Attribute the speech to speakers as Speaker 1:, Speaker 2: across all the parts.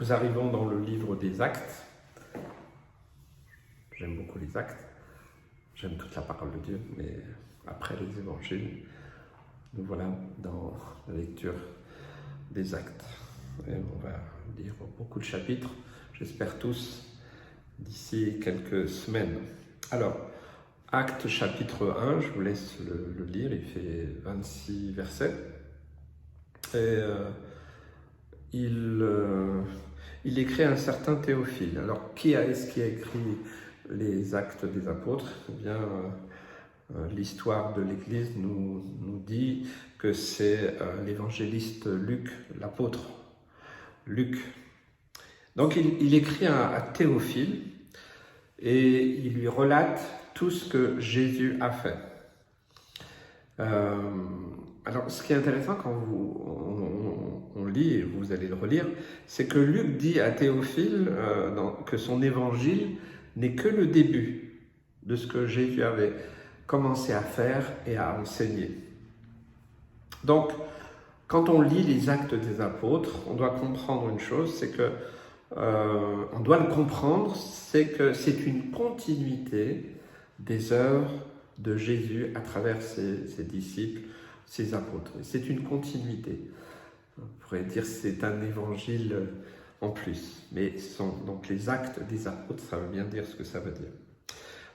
Speaker 1: Nous arrivons dans le livre des Actes. J'aime beaucoup les Actes. J'aime toute la parole de Dieu, mais après les évangiles, nous voilà dans la lecture des Actes. Et on va lire beaucoup de chapitres, j'espère tous, d'ici quelques semaines. Alors, Actes chapitre 1, je vous laisse le lire, il fait 26 versets. Et il écrit à un certain Théophile. Alors, qui est-ce qui a écrit les Actes des Apôtres? Eh bien, l'histoire de l'Église nous dit que c'est l'évangéliste Luc, l'apôtre Luc. Donc, il écrit à Théophile et il lui relate tout ce que Jésus a fait. Alors, ce qui est intéressant quand on lit, et vous allez le relire, c'est que Luc dit à Théophile que son évangile n'est que le début de ce que Jésus avait commencé à faire et à enseigner. Donc, quand on lit les Actes des Apôtres, on doit comprendre une chose, c'est que on doit le comprendre, c'est que c'est une continuité des œuvres de Jésus à travers ses disciples, ses apôtres. C'est une continuité. On pourrait dire que c'est un évangile en plus. Mais donc les Actes des Apôtres, ça veut bien dire ce que ça veut dire.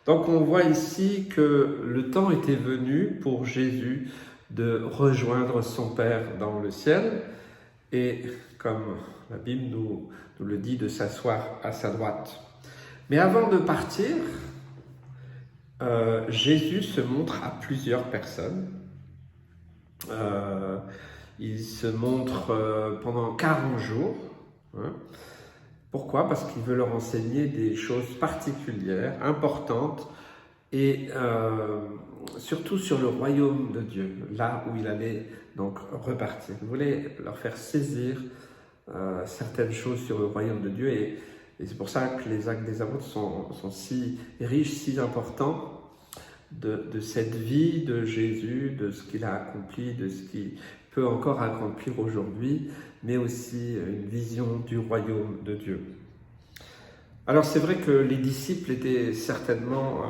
Speaker 1: Donc on voit ici que le temps était venu pour Jésus de rejoindre son Père dans le ciel et, comme la Bible nous le dit, de s'asseoir à sa droite. Mais avant de partir, Jésus se montre à plusieurs personnes. Il se montre pendant 40 jours. Hein. Pourquoi? Parce qu'il veut leur enseigner des choses particulières, importantes, et surtout sur le royaume de Dieu, là où il allait donc repartir. Il voulait leur faire saisir certaines choses sur le royaume de Dieu, et c'est pour ça que les Actes des Apôtres sont si riches, si importants, de cette vie de Jésus, de ce qu'il a accompli, de ce qu'il peut encore accomplir aujourd'hui, mais aussi une vision du royaume de Dieu. Alors c'est vrai que les disciples étaient certainement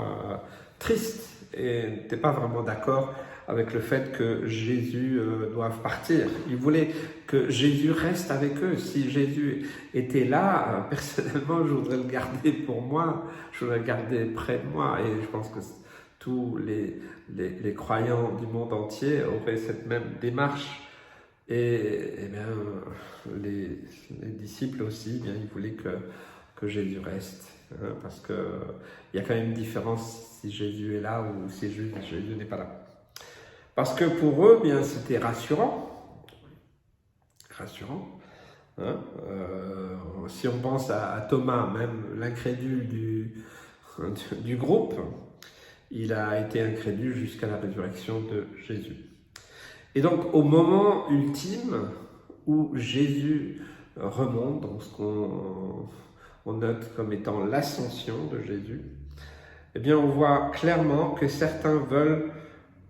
Speaker 1: tristes et n'étaient pas vraiment d'accord avec le fait que Jésus doive partir. Ils voulaient que Jésus reste avec eux. Si Jésus était là, personnellement, je voudrais le garder pour moi, je voudrais le garder près de moi, et je pense que tous les croyants du monde entier auraient cette même démarche. Et bien, les disciples aussi, bien, ils voulaient que Jésus reste, hein, parce qu'il y a quand même une différence si Jésus est là ou si Jésus n'est pas là. Parce que pour eux, bien, c'était rassurant. Hein, si on pense à Thomas, même l'incrédule du groupe, il a été incrédule jusqu'à la résurrection de Jésus. Et donc, au moment ultime où Jésus remonte, dans ce qu'on note comme étant l'ascension de Jésus, eh bien, on voit clairement que certains veulent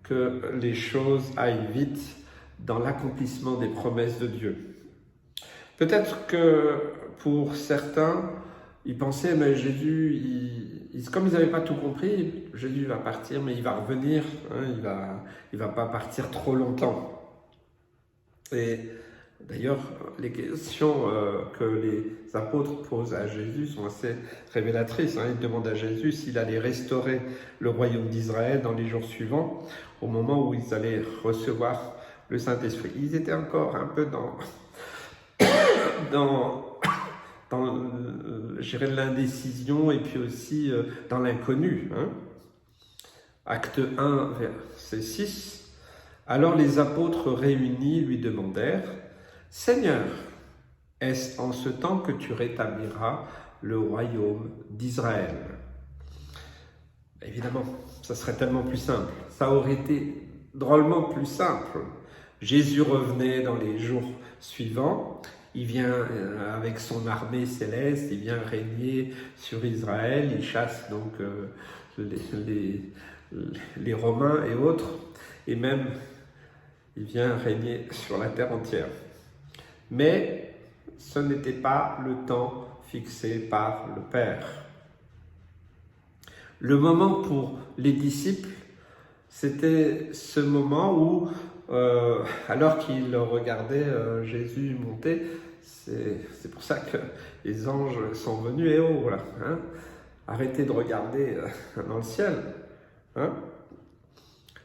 Speaker 1: que les choses aillent vite dans l'accomplissement des promesses de Dieu. Peut-être que pour certains, ils pensaient, mais Jésus, comme ils n'avaient pas tout compris, Jésus va partir, mais il va revenir, hein, il va pas partir trop longtemps. Et d'ailleurs, les questions que les apôtres posent à Jésus sont assez révélatrices. Hein. Ils demandent à Jésus s'il allait restaurer le royaume d'Israël dans les jours suivants, au moment où ils allaient recevoir le Saint-Esprit. Ils étaient encore un peu dans je dirais, l'indécision et puis aussi dans l'inconnu. Hein. Acte 1, verset 6. Alors les apôtres réunis lui demandèrent: Seigneur, est-ce en ce temps que tu rétabliras le royaume d'Israël? Évidemment, ça serait tellement plus simple. Ça aurait été drôlement plus simple. Jésus revenait dans les jours suivants. Il vient avec son armée céleste, il vient régner sur Israël, il chasse donc les Romains et autres, et même il vient régner sur la terre entière. Mais ce n'était pas le temps fixé par le Père. Le moment pour les disciples, c'était ce moment où, alors qu'ils regardaient Jésus monter, c'est pour ça que les anges sont venus, et oh, voilà, hein, arrêtez de regarder dans le ciel. Hein.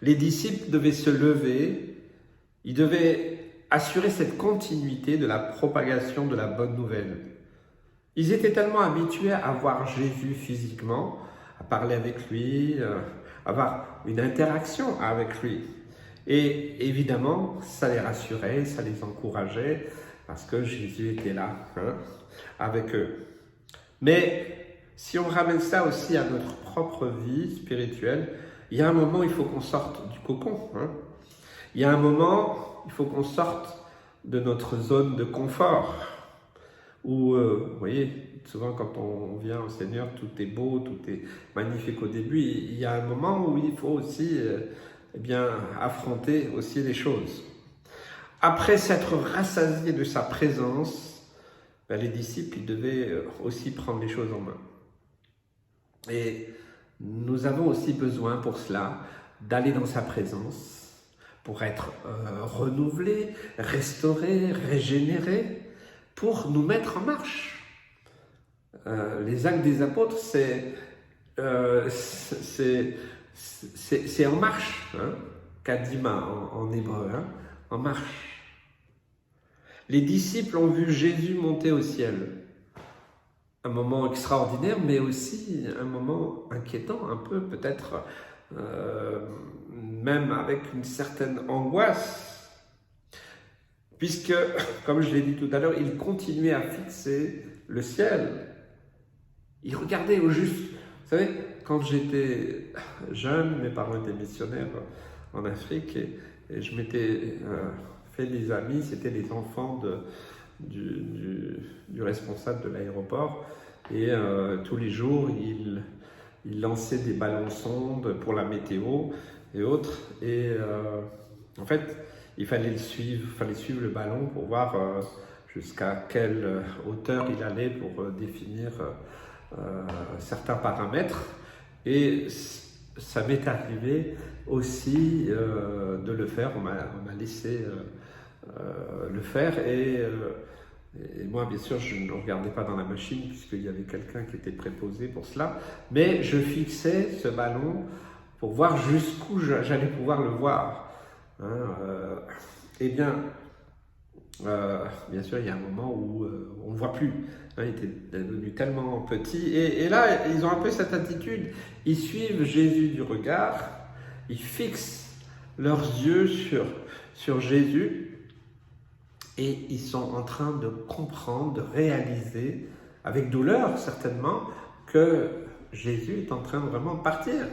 Speaker 1: Les disciples devaient se lever, ils devaient assurer cette continuité de la propagation de la bonne nouvelle. Ils étaient tellement habitués à voir Jésus physiquement, à parler avec lui, avoir une interaction avec lui. Et évidemment, ça les rassurait, ça les encourageait, parce que Jésus était là, hein, avec eux. Mais si on ramène ça aussi à notre propre vie spirituelle, il y a un moment où il faut qu'on sorte du cocon. Hein. Il y a un moment, il faut qu'on sorte de notre zone de confort. Où, vous voyez, souvent quand on vient au Seigneur, tout est beau, tout est magnifique au début. Il y a un moment où il faut aussi eh bien, affronter aussi les choses. Après s'être rassasiés de sa présence, ben, les disciples ils devaient aussi prendre les choses en main. Et nous avons aussi besoin pour cela d'aller dans sa présence, pour être renouvelés, restaurés, régénérés, pour nous mettre en marche. Les actes des apôtres, c'est en marche, hein, kadima en hébreu, hein, en marche. Les disciples ont vu Jésus monter au ciel. Un moment extraordinaire, mais aussi un moment inquiétant, un peu peut-être, même avec une certaine angoisse, puisque, comme je l'ai dit tout à l'heure, il continuait à fixer le ciel. Il regardait au juste. Vous savez, quand j'étais jeune, mes parents étaient missionnaires en Afrique, et je m'étais fait des amis, c'était les enfants du responsable de l'aéroport, et tous les jours, il lançait des ballons sondes pour la météo et autres, et en fait, il fallait suivre le ballon pour voir jusqu'à quelle hauteur il allait pour définir certains paramètres. Et ça m'est arrivé aussi de le faire, on m'a laissé le faire, et moi bien sûr je ne regardais pas dans la machine puisqu'il y avait quelqu'un qui était préposé pour cela, mais je fixais ce ballon pour voir jusqu'où j'allais pouvoir le voir. Hein, eh bien, bien sûr, il y a un moment où on ne voit plus. Hein, il était devenu tellement petit. Et là, ils ont un peu cette attitude. Ils suivent Jésus du regard. Ils fixent leurs yeux sur Jésus. Et ils sont en train de comprendre, de réaliser, avec douleur certainement, que Jésus est en train de vraiment partir.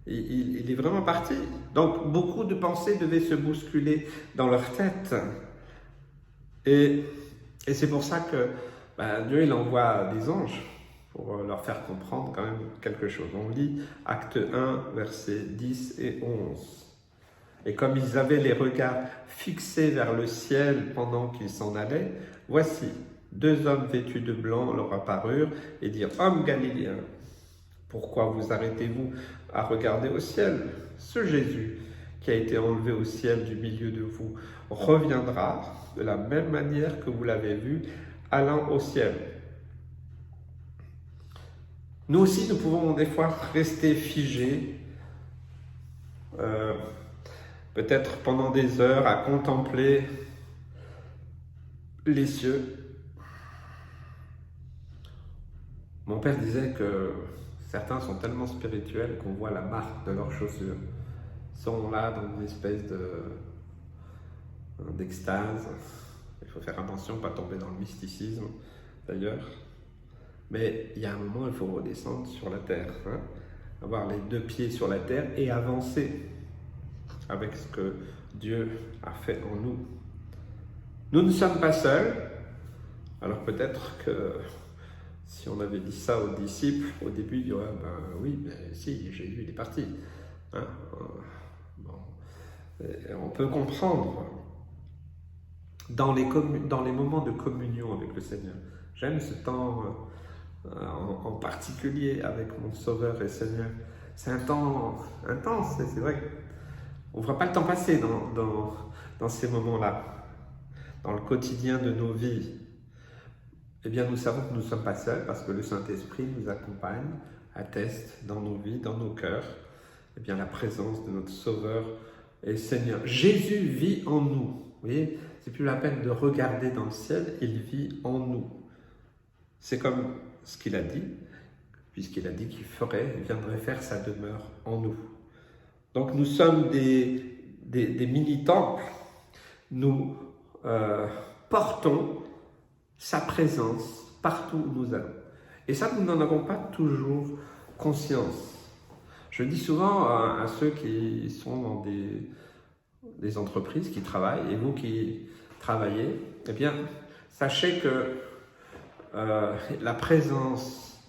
Speaker 1: Il est vraiment parti. Donc, beaucoup de pensées devaient se bousculer dans leur tête. Et c'est pour ça que Dieu il envoie des anges pour leur faire comprendre quand même quelque chose. On lit Acte 1, versets 10 et 11. Et comme ils avaient les regards fixés vers le ciel pendant qu'ils s'en allaient, voici, 2 hommes vêtus de blanc leur apparurent et dirent « Hommes galiléens, pourquoi vous arrêtez-vous à regarder au ciel? Ce Jésus qui a été enlevé au ciel du milieu de vous reviendra de la même manière que vous l'avez vu allant au ciel. » Nous aussi, nous pouvons des fois rester figés, peut-être pendant des heures à contempler les cieux. Mon père disait que certains sont tellement spirituels qu'on voit la marque de leurs chaussures. Ils sont là dans une espèce d'extase. Il faut faire attention, pas tomber dans le mysticisme d'ailleurs. Mais il y a un moment, il faut redescendre sur la terre, hein, avoir les 2 pieds sur la terre et avancer avec ce que Dieu a fait en nous. Nous ne sommes pas seuls. Alors peut-être que si on avait dit ça aux disciples, au début, ils diraient oui, mais si, Jésus il est parti. Hein, bon, on peut comprendre. dans les moments de communion avec le Seigneur. J'aime ce temps en particulier avec mon Sauveur et Seigneur. C'est un temps intense, c'est vrai qu'on ne voit pas le temps passer dans ces moments-là, dans le quotidien de nos vies. Eh bien, nous savons que nous ne sommes pas seuls parce que le Saint-Esprit nous accompagne, atteste dans nos vies, dans nos cœurs, eh bien, la présence de notre Sauveur et Seigneur. Jésus vit en nous. Vous voyez, c'est plus la peine de regarder dans le ciel, il vit en nous. C'est comme ce qu'il a dit, puisqu'il a dit qu'il viendrait faire sa demeure en nous. Donc nous sommes des mini-temples, nous portons sa présence partout où nous allons. Et ça, nous n'en avons pas toujours conscience. Je dis souvent à ceux qui sont dans des entreprises, qui travaillent, et vous qui travaillez, eh bien, sachez que la présence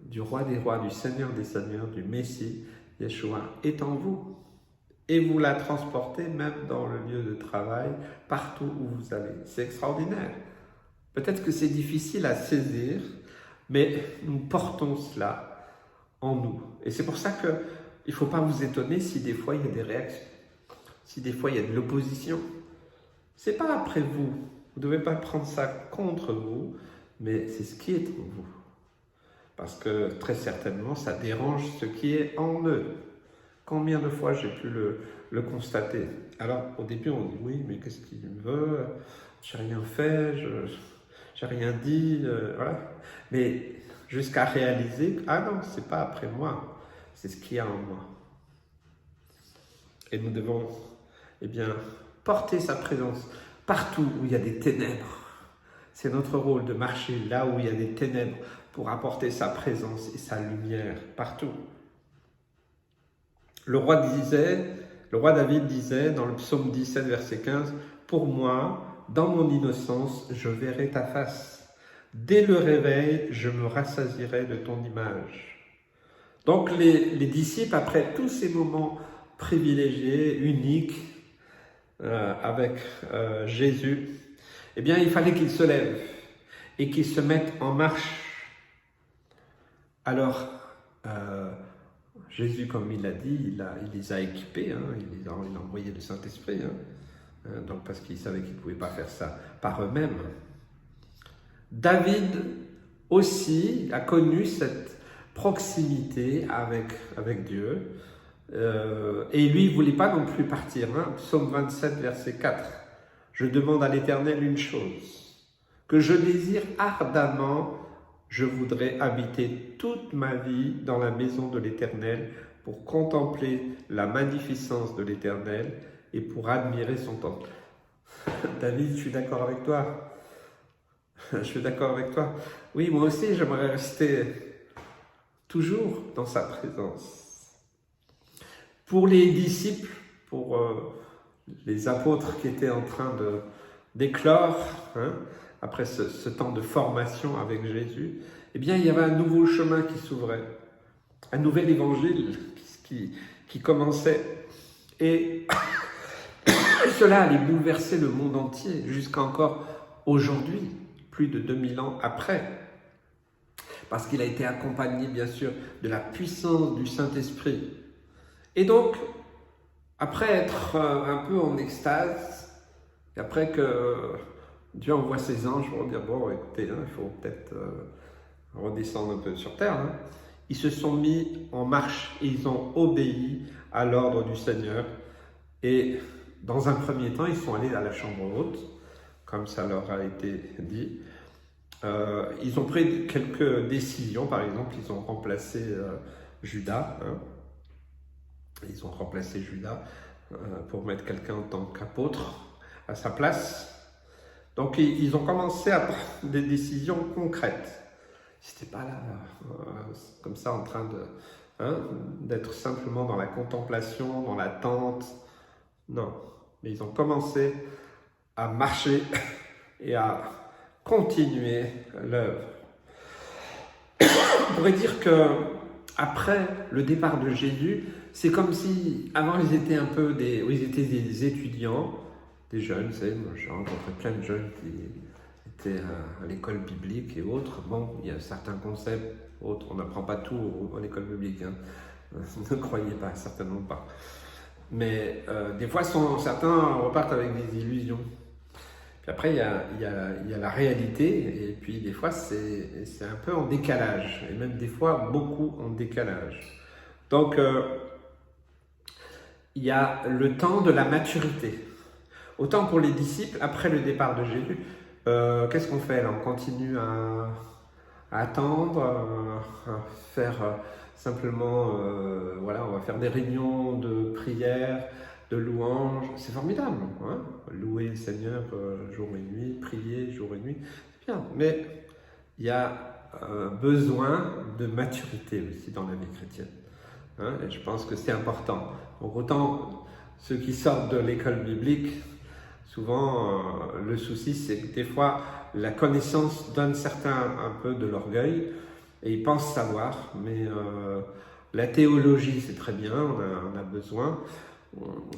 Speaker 1: du Roi des Rois, du Seigneur des Seigneurs, du Messie, Yeshua, est en vous. Et vous la transportez même dans le lieu de travail, partout où vous allez. C'est extraordinaire. Peut-être que c'est difficile à saisir, mais nous portons cela en nous. Et c'est pour ça qu'il ne faut pas vous étonner si des fois il y a des réactions, si des fois il y a de l'opposition. Ce n'est pas après vous. Vous ne devez pas prendre ça contre vous, mais c'est ce qui est en vous. Parce que très certainement, ça dérange ce qui est en eux. Combien de fois j'ai pu le constater? Alors, au début, on dit, oui, mais qu'est-ce qu'il me veut? J'ai rien fait, j'ai rien dit, voilà. Mais jusqu'à réaliser, ah non, c'est pas après moi, c'est ce qu'il y a en moi. Et nous devons, eh bien, porter sa présence partout où il y a des ténèbres. C'est notre rôle de marcher là où il y a des ténèbres pour apporter sa présence et sa lumière partout. Le roi David disait dans le psaume 17, verset 15, « Pour moi, dans mon innocence, je verrai ta face. Dès le réveil, je me rassasierai de ton image. » Donc les disciples, après tous ces moments privilégiés, uniques, avec Jésus, eh bien, il fallait qu'ils se lèvent et qu'ils se mettent en marche. Alors, Jésus, comme il l'a dit, il les a équipés, hein, il a envoyé le Saint-Esprit, donc parce qu'il savait qu'ils ne pouvaient pas faire ça par eux-mêmes. David aussi a connu cette proximité avec Dieu, et lui, il ne voulait pas non plus partir. Psaume 27, verset 4. « Je demande à l'Éternel une chose, que je désire ardemment, je voudrais habiter toute ma vie dans la maison de l'Éternel pour contempler la magnificence de l'Éternel et pour admirer son temple. » David, je suis d'accord avec toi. Je suis d'accord avec toi. Oui, moi aussi, j'aimerais rester toujours dans sa présence. Pour les disciples, pour les apôtres qui étaient en train d'éclore, après ce temps de formation avec Jésus, eh bien, il y avait un nouveau chemin qui s'ouvrait, un nouvel évangile qui commençait. Et cela allait bouleverser le monde entier, jusqu'à encore aujourd'hui, plus de 2000 ans après. Parce qu'il a été accompagné, bien sûr, de la puissance du Saint-Esprit. Et donc, après être un peu en extase, et après que Dieu envoie ses anges pour dire, bon, écoutez, il faut peut-être redescendre un peu sur terre. Ils se sont mis en marche et ils ont obéi à l'ordre du Seigneur. Et dans un premier temps, ils sont allés à la chambre haute, comme ça leur a été dit. Ils ont pris quelques décisions, par exemple, ils ont remplacé Judas. Ils ont remplacé Judas pour mettre quelqu'un en tant qu'apôtre à sa place. Donc ils ont commencé à prendre des décisions concrètes. Ils n'étaient pas là comme ça en train d'être simplement dans la contemplation, dans l'attente. Non, mais ils ont commencé à marcher et à continuer l'œuvre. On pourrait dire que après le départ de Jésus, c'est comme si avant ils étaient des étudiants des jeunes, vous savez, moi j'ai rencontré plein de jeunes qui étaient à l'école biblique et autres. Bon, il y a certains concepts, autres, on n'apprend pas tout à l'école biblique, hein. Ne croyez pas, certainement pas. Mais des fois, certains repartent avec des illusions. Puis après, il y a la réalité, et puis des fois, c'est un peu en décalage, et même des fois, beaucoup en décalage. Donc, il y a le temps de la maturité. Autant pour les disciples, après le départ de Jésus, qu'est-ce qu'on fait là? On continue à attendre, à faire simplement, voilà, on va faire des réunions de prière, de louange, c'est formidable, hein? Louer le Seigneur jour et nuit, prier jour et nuit, c'est bien, mais il y a besoin de maturité aussi dans la vie chrétienne, hein? Et je pense que c'est important. Donc autant ceux qui sortent de l'école biblique, souvent le souci c'est que des fois la connaissance donne certains un peu de l'orgueil et ils pensent savoir, mais la théologie c'est très bien, on a besoin.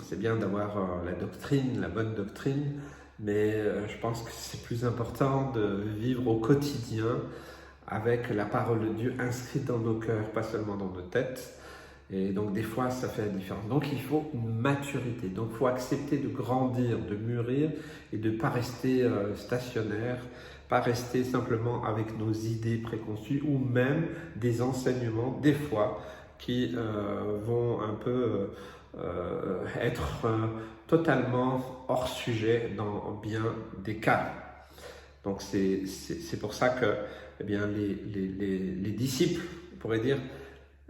Speaker 1: C'est bien d'avoir la doctrine, la bonne doctrine, mais je pense que c'est plus important de vivre au quotidien avec la parole de Dieu inscrite dans nos cœurs, pas seulement dans nos têtes. Et donc des fois ça fait la différence. Donc il faut une maturité, donc il faut accepter de grandir, de mûrir et de ne pas rester stationnaire, pas rester simplement avec nos idées préconçues ou même des enseignements des fois qui vont un peu être totalement hors sujet dans bien des cas. Donc c'est pour ça que eh bien, les disciples, on pourrait dire,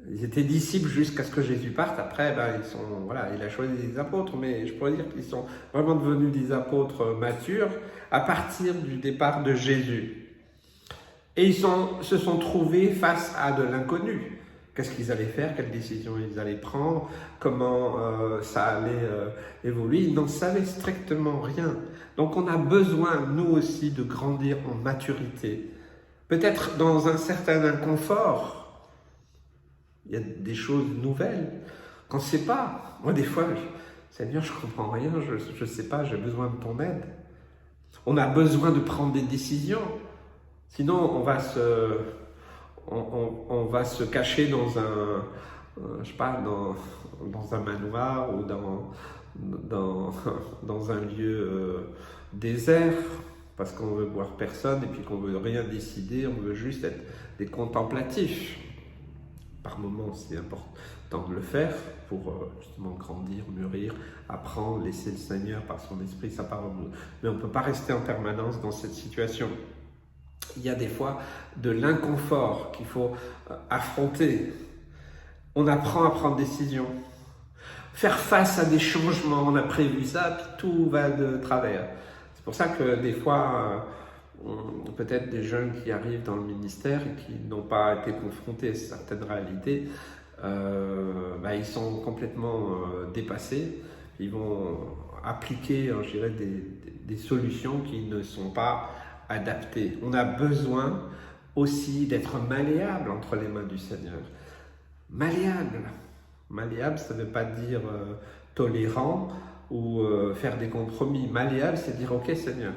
Speaker 1: ils étaient disciples jusqu'à ce que Jésus parte. Après, ben, voilà, il a choisi des apôtres, mais je pourrais dire qu'ils sont vraiment devenus des apôtres matures à partir du départ de Jésus. Et ils se sont trouvés face à de l'inconnu. Qu'est-ce qu'ils allaient faire, quelles décisions ils allaient prendre, comment ça allait évoluer. Ils n'en savaient strictement rien. Donc on a besoin, nous aussi, de grandir en maturité. Peut-être dans un certain inconfort. Il y a des choses nouvelles qu'on ne sait pas. Moi, des fois, Seigneur, je ne comprends rien, je ne sais pas, j'ai besoin de ton aide. On a besoin de prendre des décisions. Sinon, on va se cacher dans un, je sais pas, dans un manoir ou dans un lieu désert, parce qu'on veut voir personne et puis qu'on ne veut rien décider, on veut juste être des contemplatifs. Par moments, c'est important de le faire pour justement grandir, mûrir, apprendre, laisser le Seigneur par son esprit, sa parole. Mais on ne peut pas rester en permanence dans cette situation. Il y a des fois de l'inconfort qu'il faut affronter. On apprend à prendre des décisions. Faire face à des changements, on a prévu ça, puis tout va de travers. C'est pour ça que des fois, peut-être des jeunes qui arrivent dans le ministère et qui n'ont pas été confrontés à certaines réalités, ils sont complètement dépassés. Ils vont appliquer, je dirais, des solutions qui ne sont pas adaptées. On a besoin aussi d'être malléable entre les mains du Seigneur. Malléable. Malléable, ça ne veut pas dire tolérant ou faire des compromis. Malléable, c'est dire, ok Seigneur,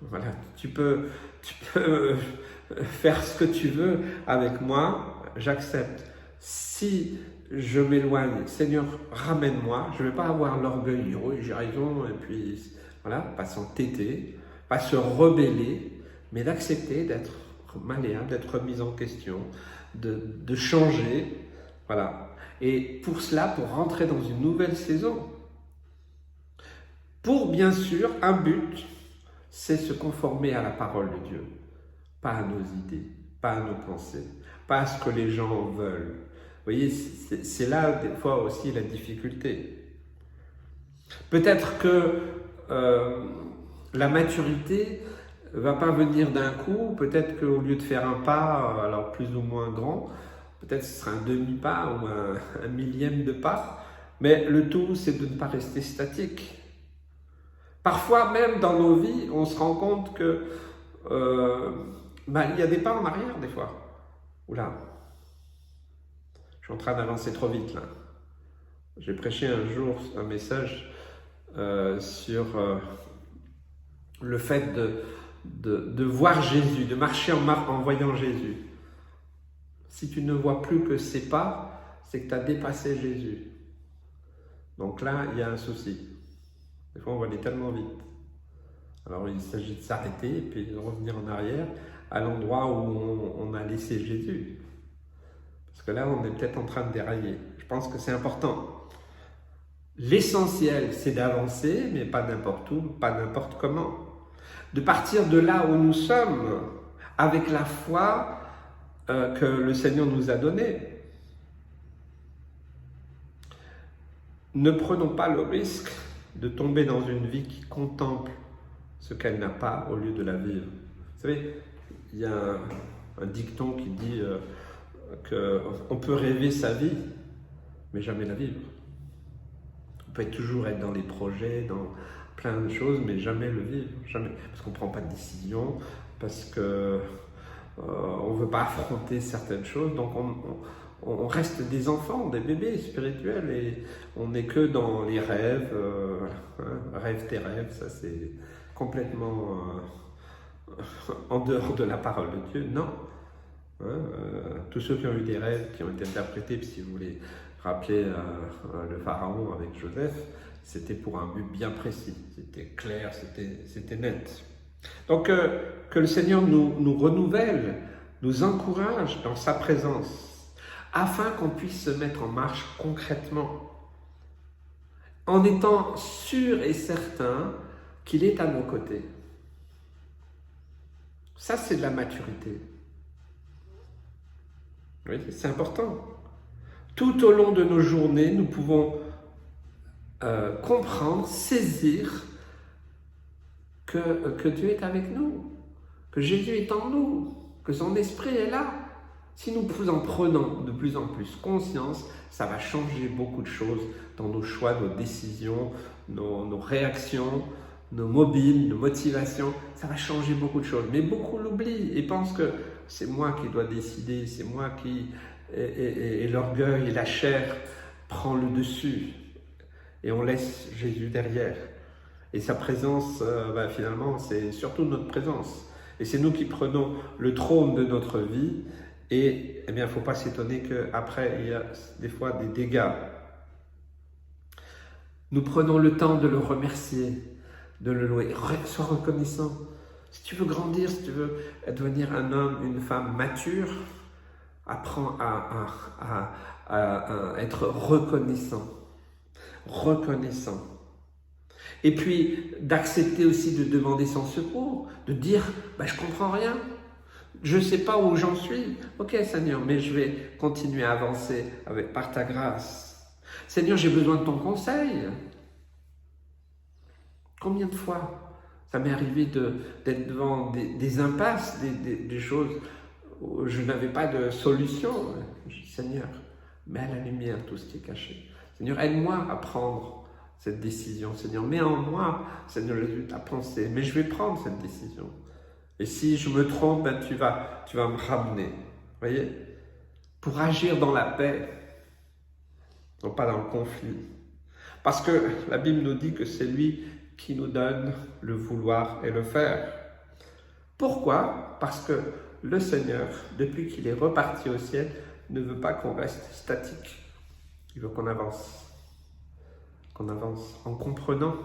Speaker 1: voilà, tu peux faire ce que tu veux avec moi, j'accepte. Si je m'éloigne, Seigneur, ramène-moi. Je ne vais pas avoir l'orgueil, oui, j'ai raison, et puis voilà, pas s'entêter, pas se rebeller, mais d'accepter d'être malléable, d'être mis en question, de changer, voilà. Et pour cela, pour rentrer dans une nouvelle saison, pour bien sûr un but, c'est se conformer à la parole de Dieu, pas à nos idées, pas à nos pensées, pas à ce que les gens veulent. Vous voyez, c'est là des fois aussi la difficulté. Peut-être que la maturité ne va pas venir d'un coup, peut-être qu'au lieu de faire un pas, alors plus ou moins grand, peut-être ce sera un demi-pas ou un millième de pas, mais le tout c'est de ne pas rester statique. Parfois même dans nos vies, on se rend compte que il y a des pas en arrière des fois. Oula, je suis en train d'avancer trop vite là. J'ai prêché un jour un message sur le fait de voir Jésus, de marcher en voyant Jésus. Si tu ne vois plus que ses pas, c'est que tu as dépassé Jésus. Donc là, il y a un souci. Des fois, on va aller tellement vite. Alors, il s'agit de s'arrêter et puis de revenir en arrière à l'endroit où on a laissé Jésus. Parce que là, on est peut-être en train de dérailler. Je pense que c'est important. L'essentiel, c'est d'avancer, mais pas n'importe où, pas n'importe comment. De partir de là où nous sommes, avec la foi que le Seigneur nous a donnée. Ne prenons pas le risque de tomber dans une vie qui contemple ce qu'elle n'a pas au lieu de la vivre. Vous savez, il y a un dicton qui dit qu'on peut rêver sa vie, mais jamais la vivre. On peut toujours être dans les projets, dans plein de choses, mais jamais le vivre. Jamais. Parce qu'on ne prend pas de décision, parce qu'on ne veut pas affronter certaines choses, donc on reste des enfants, des bébés spirituels, et on n'est que dans les rêves, rêve tes rêves, ça c'est complètement en dehors de la parole de Dieu, non. Tous ceux qui ont eu des rêves, qui ont été interprétés, puis si vous voulez rappeler le pharaon avec Joseph, c'était pour un but bien précis, c'était clair, c'était net. Donc que le Seigneur nous renouvelle, nous encourage dans sa présence, afin qu'on puisse se mettre en marche concrètement, en étant sûr et certain qu'il est à nos côtés. Ça, c'est de la maturité. Oui, c'est important. Tout au long de nos journées, nous pouvons comprendre, saisir que Dieu est avec nous, que Jésus est en nous, que son esprit est là. Si nous en prenons de plus en plus conscience, ça va changer beaucoup de choses dans nos choix, nos décisions, nos réactions, nos mobiles, nos motivations. Ça va changer beaucoup de choses. Mais beaucoup l'oublient et pensent que c'est moi qui dois décider, c'est moi qui... Et l'orgueil et la chair prend le dessus. Et on laisse Jésus derrière. Et sa présence, finalement, c'est surtout notre présence. Et c'est nous qui prenons le trône de notre vie. Et il ne faut pas s'étonner qu'après, il y a des fois des dégâts. Nous prenons le temps de le remercier, de le louer. Sois reconnaissant. Si tu veux grandir, si tu veux devenir un homme, une femme mature, apprends à être reconnaissant. Reconnaissant. Et puis, d'accepter aussi de demander son secours, de dire, je ne comprends rien. Je ne sais pas où j'en suis. Ok Seigneur, mais je vais continuer à avancer par ta grâce. Seigneur, j'ai besoin de ton conseil. Combien de fois ça m'est arrivé d'être devant des impasses, des choses où je n'avais pas de solution. Je dis, Seigneur, mets à la lumière tout ce qui est caché. Seigneur, aide-moi à prendre cette décision. Seigneur, mets en moi, Seigneur Jésus, ta pensée. Mais je vais prendre cette décision. Et si je me trompe, tu vas me ramener. Vous voyez? Pour agir dans la paix, non pas dans le conflit. Parce que la Bible nous dit que c'est lui qui nous donne le vouloir et le faire. Pourquoi? Parce que le Seigneur, depuis qu'il est reparti au ciel, ne veut pas qu'on reste statique. Il veut qu'on avance. Qu'on avance en comprenant.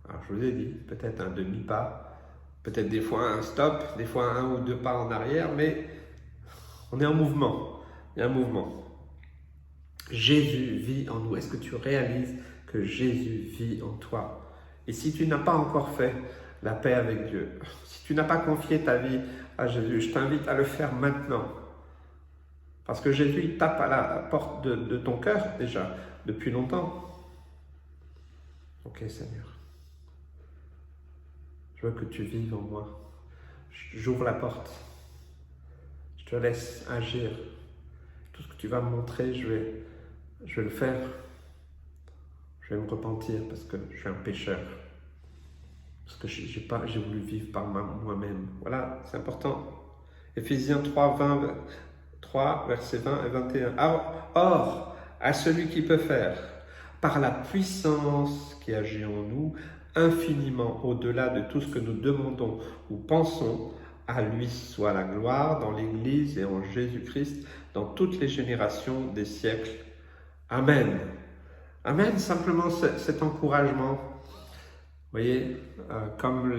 Speaker 1: Alors je vous ai dit, peut-être un demi-pas, peut-être des fois un stop, des fois un ou deux pas en arrière, mais on est en mouvement. Il y a un mouvement. Jésus vit en nous. Est-ce que tu réalises que Jésus vit en toi? Et si tu n'as pas encore fait la paix avec Dieu, si tu n'as pas confié ta vie à Jésus, je t'invite à le faire maintenant. Parce que Jésus, il tape à la porte de ton cœur déjà, depuis longtemps. Ok Seigneur. Je veux que tu vives en moi. J'ouvre la porte. Je te laisse agir. Tout ce que tu vas me montrer, je vais le faire. Je vais me repentir parce que je suis un pécheur. Parce que j'ai voulu vivre par moi-même. Voilà, c'est important. Éphésiens 3, versets 20 et 21. Or, à celui qui peut faire par la puissance qui agit en nous, infiniment au-delà de tout ce que nous demandons ou pensons. À lui soit la gloire dans l'Église et en Jésus-Christ, dans toutes les générations des siècles. Amen. Amen, simplement cet encouragement. Vous voyez, comme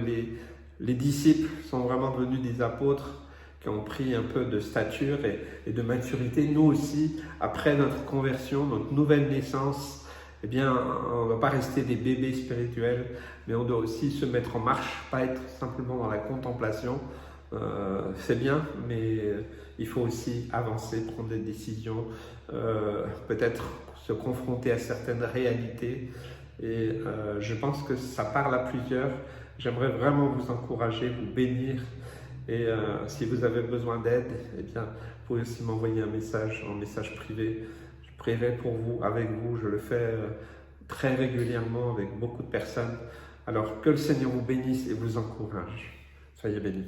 Speaker 1: les disciples sont vraiment devenus des apôtres qui ont pris un peu de stature et de maturité, nous aussi, après notre conversion, notre nouvelle naissance, eh bien, on ne va pas rester des bébés spirituels, mais on doit aussi se mettre en marche, pas être simplement dans la contemplation. C'est bien, mais il faut aussi avancer, prendre des décisions, peut-être se confronter à certaines réalités. Et je pense que ça parle à plusieurs. J'aimerais vraiment vous encourager, vous bénir. Et si vous avez besoin d'aide, eh bien, vous pouvez aussi m'envoyer un message en message privé. Je prierai pour vous, avec vous. Je le fais très régulièrement avec beaucoup de personnes. Alors que le Seigneur vous bénisse et vous encourage. Soyez bénis.